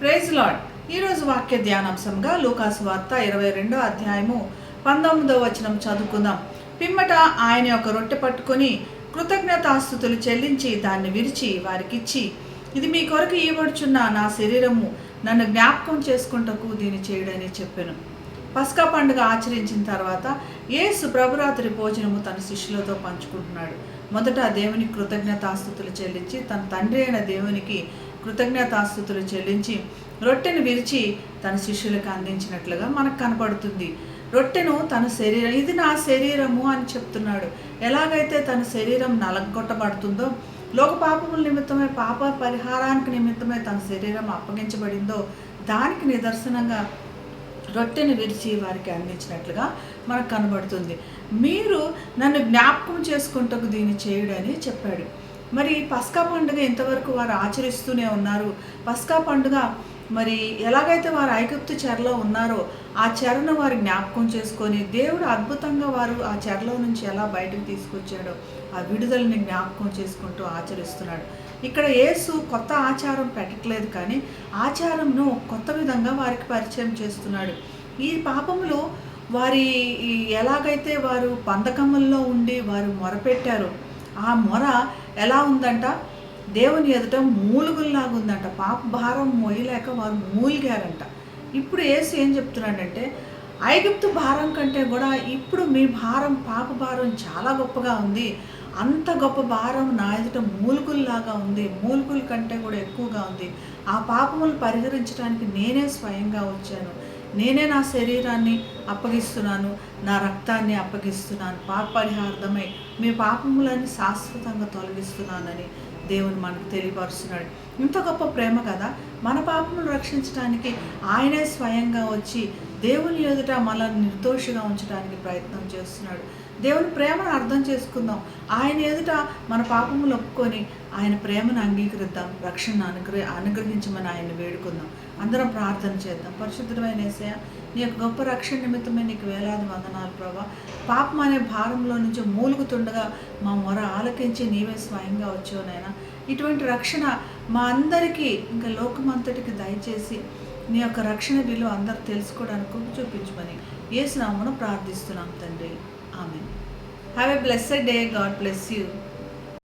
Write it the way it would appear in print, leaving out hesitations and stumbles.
Praise lord. ఈరోజు వాక్య ధ్యానాంశంగా లూకాసు వార్త 22వ అధ్యాయము 19వ వచనం చదువుకుందాం. పిమ్మట ఆయన ఒక రొట్టె పట్టుకొని కృతజ్ఞతాస్తుతులు చెల్లించి దాన్ని విరిచి వారికిచ్చి, ఇది మీ కొరకు ఇవ్వబడుచున్న నా శరీరము, నన్ను జ్ఞాపకం చేసుకుంటకు దీన్ని చేయుడని చెప్పెను. పస్కా పండుగ ఆచరించిన తర్వాత యేసు ప్రభురాత్రి భోజనము తన శిష్యులతో పంచుకుంటున్నాడు. మొదట దేవునికి కృతజ్ఞతాస్తుతులు చెల్లించి, తన తండ్రి అయిన దేవునికి కృతజ్ఞతాస్తుతులు చెల్లించి రొట్టెను విరిచి తన శిష్యులకు అందించినట్లుగా మనకు కనపడుతుంది. రొట్టెను తన శరీరం, ఇది నా శరీరము అని చెప్తున్నాడు. ఎలాగైతే తన శరీరం నలగొట్టబడుతుందో, లోక పాపముల నిమిత్తమే, పాప పరిహారానికి నిమిత్తమే తన శరీరం అప్పగించబడిందో, దానికి నిదర్శనంగా రొట్టెను విరిచి వారికి అందించినట్లుగా మనకు కనబడుతుంది. మీరు నన్ను జ్ఞాపకం చేసుకుంటకు దీన్ని చేయుడని చెప్పాడు. మరి పస్కా పండుగ ఇంతవరకు వారు ఆచరిస్తూనే ఉన్నారు. పస్కా పండుగ మరి ఎలాగైతే వారు ఐగుప్తు చెరలో ఉన్నారో ఆ చెరను వారు జ్ఞాపకం చేసుకొని, దేవుడు అద్భుతంగా వారు ఆ చెరలో నుంచి ఎలా బయటకు తీసుకొచ్చాడో ఆ విడుదలని జ్ఞాపకం చేసుకుంటూ ఆచరిస్తున్నాడు. ఇక్కడ యేసు కొత్త ఆచారం పెట్టట్లేదు, కానీ ఆచారంను కొత్త విధంగా వారికి పరిచయం చేస్తున్నాడు. ఈ పాపములు వారి ఎలాగైతే వారు బంధకముల్లో ఉండి వారు మొరపెట్టారో ఆ మొర ఎలా ఉందంట, దేవుని ఎదుట మూలుగుల్లాగా ఉందంట. పాప భారం మోయలేక వారు మూలిగారంట. ఇప్పుడు యేసు ఏం చెప్తున్నాడంటే, ఐగుప్తు భారం కంటే కూడా ఇప్పుడు మీ భారం, పాప భారం చాలా గొప్పగా ఉంది. అంత గొప్ప భారం నా ఎదుట మూలుగుల్లాగా ఉంది, మూలుగుల కంటే కూడా ఎక్కువగా ఉంది. ఆ పాపములు పరిహరించడానికి నేనే స్వయంగా వచ్చాను. నేనే నా శరీరాన్ని అప్పగిస్తున్నాను, నా రక్తాన్ని అప్పగిస్తున్నాను. పాప పరిహార్థమై మీ పాపములని శాశ్వతంగా తొలగిస్తున్నానని దేవుని మనకు తెలియపరుస్తున్నాడు. ఇంత గొప్ప ప్రేమ కదా. మన పాపములు రక్షించడానికి ఆయనే స్వయంగా వచ్చి దేవుని ఎదుట మనల్ని నిర్దోషిగా ఉంచడానికి ప్రయత్నం చేస్తున్నాడు. దేవుని ప్రేమను అర్థం చేసుకుందాం. ఆయన ఎదుట మన పాపములు ఒప్పుకొని ఆయన ప్రేమను అంగీకరిద్దాం. రక్షణను అనుగ్రహించమని ఆయన్ని వేడుకుందాం. అందరం ప్రార్థన చేద్దాం. పరిశుద్ధమైన యేసయ్య, నీ యొక్క గొప్ప రక్షణ నిమిత్తమే నీకు వేలాది వందనాలు ప్రభా. పాపం అనే భారంలో నుంచి మూలుగుతుండగా మా మొర ఆలకించి నీవే స్వయంగా వచ్చావు నాయనా. ఇటువంటి రక్షణ మా అందరికీ, ఇంకా లోకమంతటికి దయచేసి నీ యొక్క రక్షణ విలువ అందరూ తెలుసుకోవడానికి చూపించమని యేసు నామమున ప్రార్థిస్తున్నాం తండ్రి. ఆమేన్. Have a blessed day. God bless you.